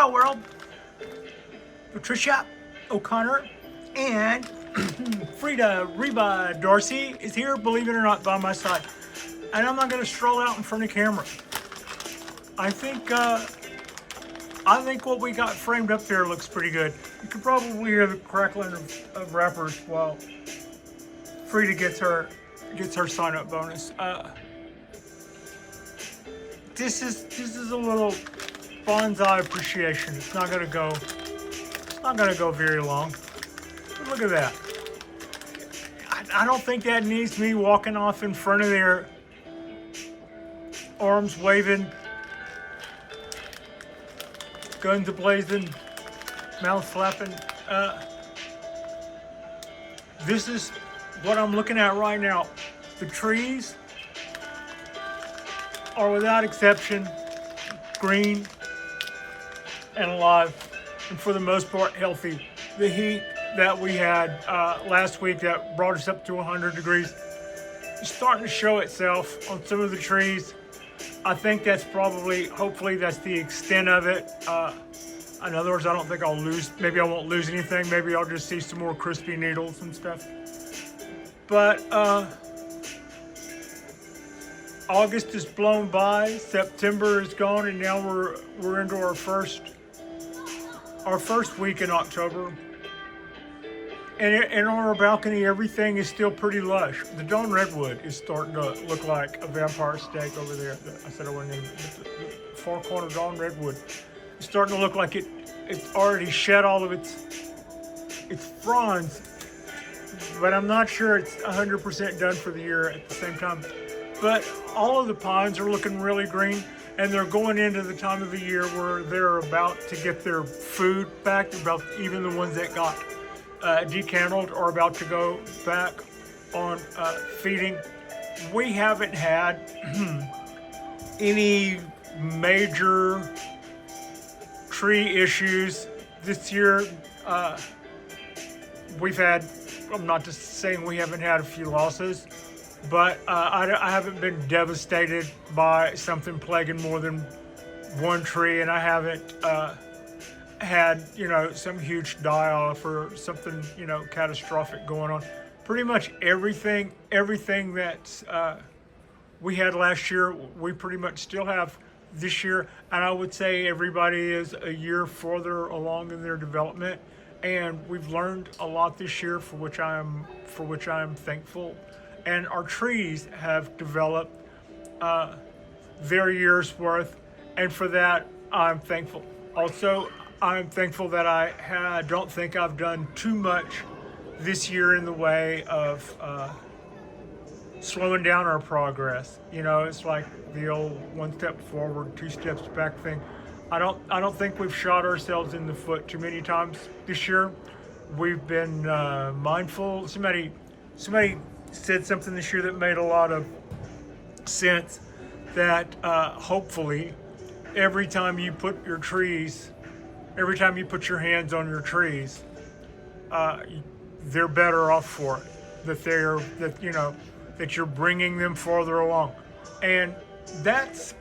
Hello world, Patricia O'Connor and Frida Reba Darcy is here, believe it or not, by my side. And I'm not going to stroll out in front of camera. I think what we got framed up there looks pretty good. You can probably hear the crackling of wrappers while Frida gets her sign up bonus. This is a little bonsai appreciation. It's not gonna go very long. But look at that. I don't think that needs me walking off in front of there, arms waving, guns a-blazing, mouth flapping. This is what I'm looking at right now. The trees are without exception green and alive, and for the most part healthy. The heat that we had last week that brought us up to 100 degrees is starting to show itself on some of the trees. I think that's hopefully that's the extent of it. In other words, I don't think maybe I won't lose anything. Maybe I'll just see some more crispy needles and stuff. But August is blown by, September is gone, and now we're into our first week in October. And on our balcony, everything is still pretty lush. The dawn redwood is starting to look like a vampire steak over there. I said I wasn't in the far corner dawn redwood. It's starting to look like it's already shed all of its fronds, but I'm not sure it's 100% done for the year at the same time. But all of the pines are looking really green, and they're going into the time of the year where they're about to get their food back. Even the ones that got decandled are about to go back on feeding. We haven't had any major tree issues this year. I'm not just saying we haven't had a few losses, but I haven't been devastated by something plaguing more than one tree, and I haven't had some huge die-off or something catastrophic going on. Pretty much everything that we had last year, we pretty much still have this year, and I would say everybody is a year further along in their development, and we've learned a lot this year for which I am thankful. And our trees have developed their year's worth, and for that I'm thankful. Also, I'm thankful that I don't think I've done too much this year in the way of slowing down our progress. It's like the old one step forward, two steps back thing. I don't think we've shot ourselves in the foot too many times this year. We've been mindful. Somebody said something this year that made a lot of sense, that hopefully every time you put your hands on your trees, they're better off for it. That you're bringing them farther along, and that's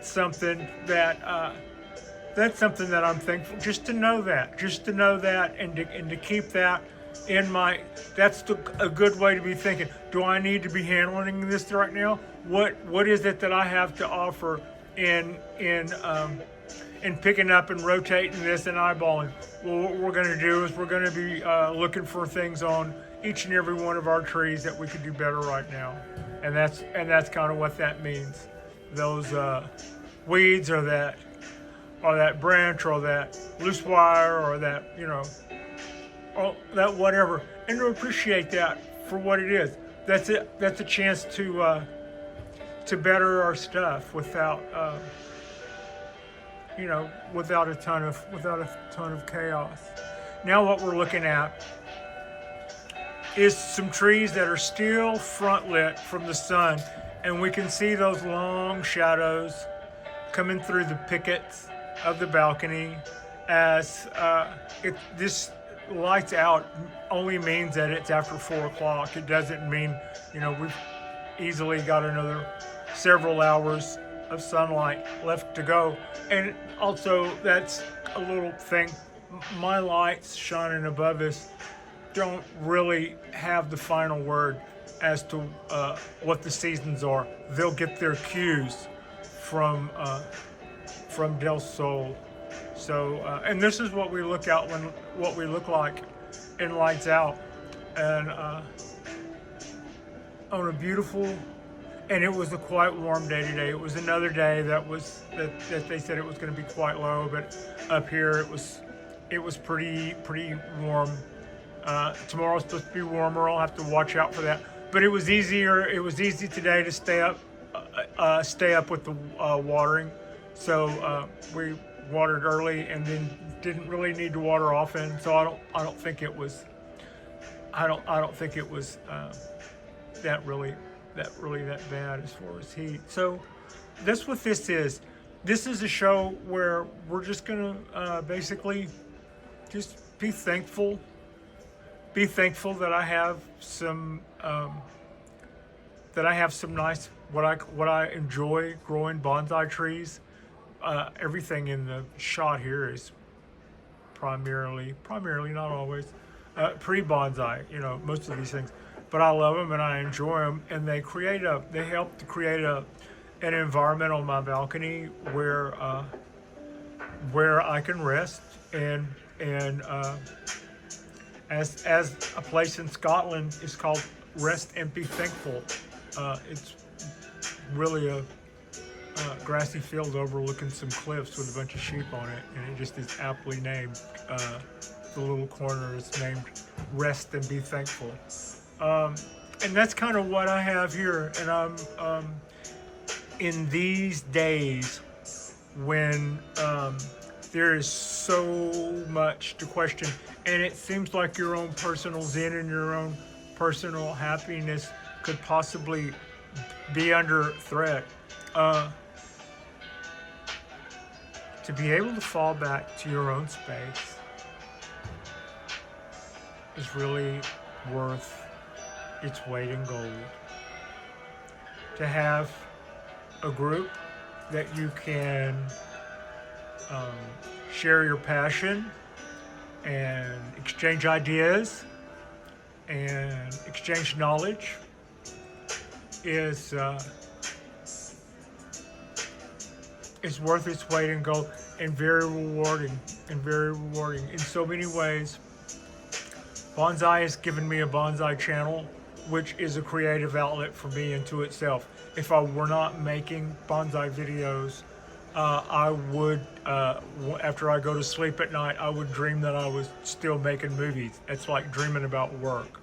something that I'm thankful. Just to know that, and to keep that in my. That's a good way to be thinking. Do I need to be handling this right now? What is it that I have to offer in picking up and rotating this and eyeballing? Well, what we're going to do is we're going to be looking for things on each and every one of our trees that we could do better right now, and that's kind of what that means. Those weeds, or that branch, or that loose wire, or that or that whatever, and to appreciate that for what it is. That's it. That's a chance to better our stuff without without a ton of chaos. Now what we're looking at is some trees that are still front lit from the sun, and we can see those long shadows coming through the pickets of the balcony. As this lights out only means that it's after 4 o'clock. It doesn't mean we've easily got another several hours of sunlight left to go. And also, that's a little thing. My lights shining above us don't really have the final word as to what the seasons are. They'll get their cues from Del Sol. So, and this is what we look out when what we look like in lights out, and on a beautiful, and it was a quite warm day today. It was another day that they said it was going to be quite low, but up here it was pretty warm. Tomorrow's supposed to be warmer. I'll have to watch out for that. But it was easy today to stay up with the watering. So we watered early and then didn't really need to water often. So I don't think it was that really that bad as far as heat. So that's what this is. This is a show where we're just gonna basically just be thankful. Be thankful that I have some nice what I enjoy growing bonsai trees. Everything in the shot here is primarily not always pre-bonsai. You know, most of these things, but I love them and I enjoy them, and they help to create an environment on my balcony where I can rest and as a place in Scotland is called Rest and Be Thankful. It's really a grassy field overlooking some cliffs with a bunch of sheep on it, and it just is aptly named. The little corner is named Rest and Be Thankful. And that's kind of what I have here. And I'm in these days when there is so much to question, and it seems like your own personal zen and your own personal happiness could possibly be under threat. To be able to fall back to your own space is really worth its weight in gold. To have a group that you can share your passion and exchange ideas and exchange knowledge is worth its weight in gold, and very rewarding in so many ways. Bonsai has given me a bonsai channel, which is a creative outlet for me into itself. If I were not making bonsai videos, I would, after I go to sleep at night, I would dream that I was still making movies. It's like dreaming about work.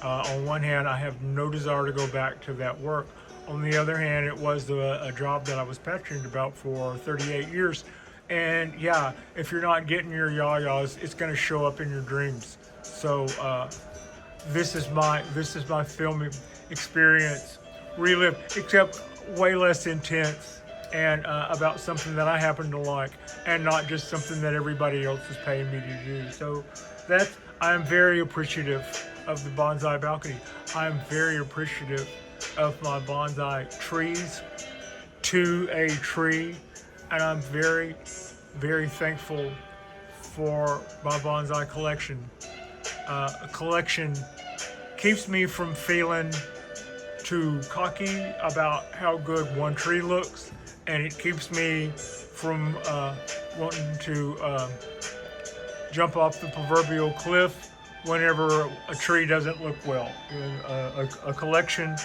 On one hand, I have no desire to go back to that work. On the other hand, it was a job that I was passionate about for 38 years. And yeah, if you're not getting your yayas, it's going to show up in your dreams. So this is my filming experience, relived, except way less intense, and about something that I happen to like, and not just something that everybody else is paying me to do. So I'm very appreciative of the bonsai balcony. I'm very appreciative of my bonsai trees to a tree, and I'm very, very thankful for my bonsai collection. A collection keeps me from feeling too cocky about how good one tree looks, and it keeps me from wanting to jump off the proverbial cliff whenever a tree doesn't look well. A collection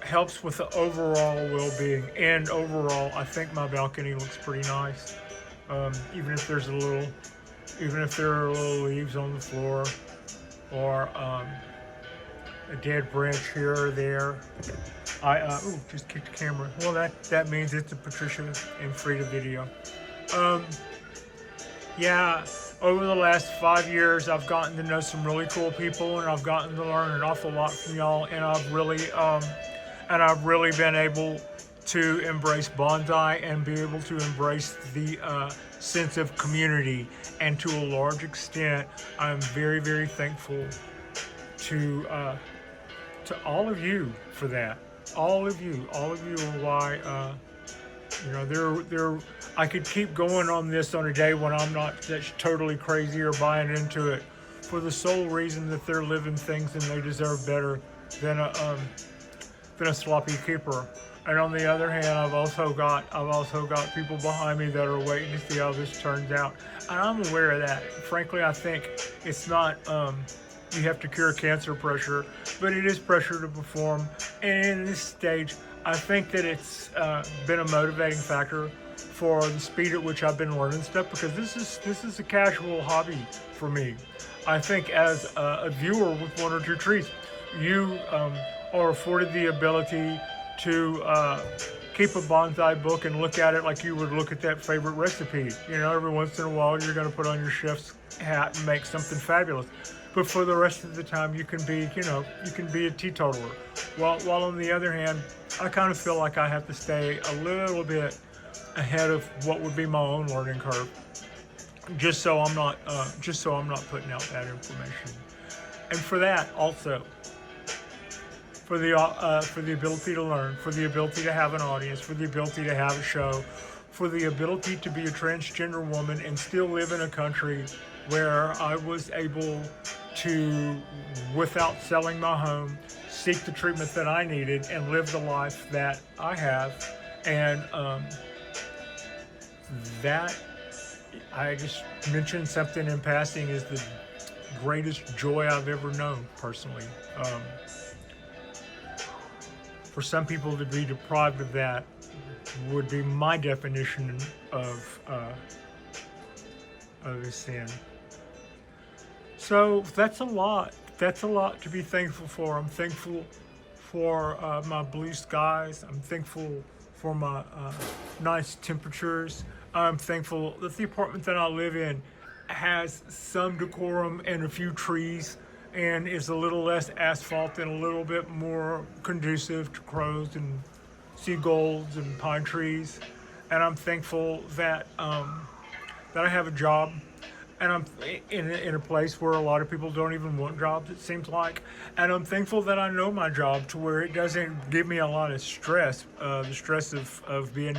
helps with the overall well-being, and overall I think my balcony looks pretty nice, even if there are little leaves on the floor, or a dead branch here or there. I just kicked the camera. Well, that means it's a Patricia and Frida video. Yeah, over the last 5 years, I've gotten to know some really cool people, and I've gotten to learn an awful lot from y'all, and I've really been able to embrace bonsai and be able to embrace the sense of community. And to a large extent, I'm very, very thankful to all of you for that. all of you are why. You know, I could keep going on this on a day when I'm not that's totally crazy or buying into it, for the sole reason that they're living things and they deserve better than a sloppy keeper. And on the other hand, I've also got people behind me that are waiting to see how this turns out. And I'm aware of that. Frankly, I think it's not you have to cure cancer pressure, but it is pressure to perform. And in this stage, I think that it's been a motivating factor for the speed at which I've been learning stuff, because this is a casual hobby for me. I think as a viewer with one or two trees, you are afforded the ability to keep a bonsai book and look at it like you would look at that favorite recipe. You know, every once in a while you're going to put on your chef's hat and make something fabulous. But for the rest of the time, you can be, you can be a teetotaler. While on the other hand, I kind of feel like I have to stay a little bit ahead of what would be my own learning curve, just so I'm not putting out bad information. And for that also, for the ability to learn, for the ability to have an audience, for the ability to have a show, for the ability to be a transgender woman and still live in a country where I was able to, without selling my home, seek the treatment that I needed and live the life that I have. And that, I just mentioned something in passing, is the greatest joy I've ever known personally. For some people to be deprived of that would be my definition of a sin. So that's a lot. That's a lot to be thankful for. I'm thankful for my blue skies. I'm thankful for my nice temperatures. I'm thankful that the apartment that I live in has some decorum and a few trees, and is a little less asphalt and a little bit more conducive to crows and seagulls and pine trees. And I'm thankful that that I have a job, and I'm in a place where a lot of people don't even want jobs, it seems like. And I'm thankful that I know my job to where it doesn't give me a lot of stress, the stress of being,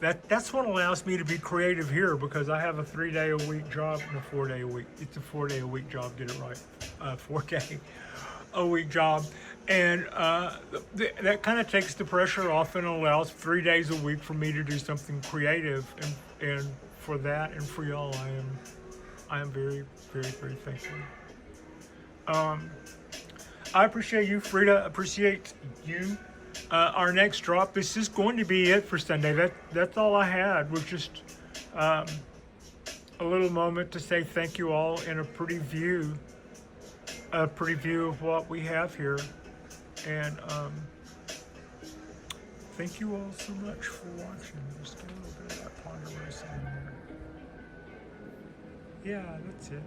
that's what allows me to be creative here, because I have a 3-day-a-week job and a 4-day-a-week. It's a 4-day-a-week job, get it right. 4-day-a-week job. And that kind of takes the pressure off and allows 3 days a week for me to do something creative. And for that and for y'all, I am very, very, very thankful. I appreciate you, Frida. Appreciate you. Our next drop, this is going to be it for Sunday. That's all I had, was just a little moment to say thank you all in a pretty view of what we have here. And thank you all so much for watching. Just get a little bit of that ponderosa in there. Yeah, that's it.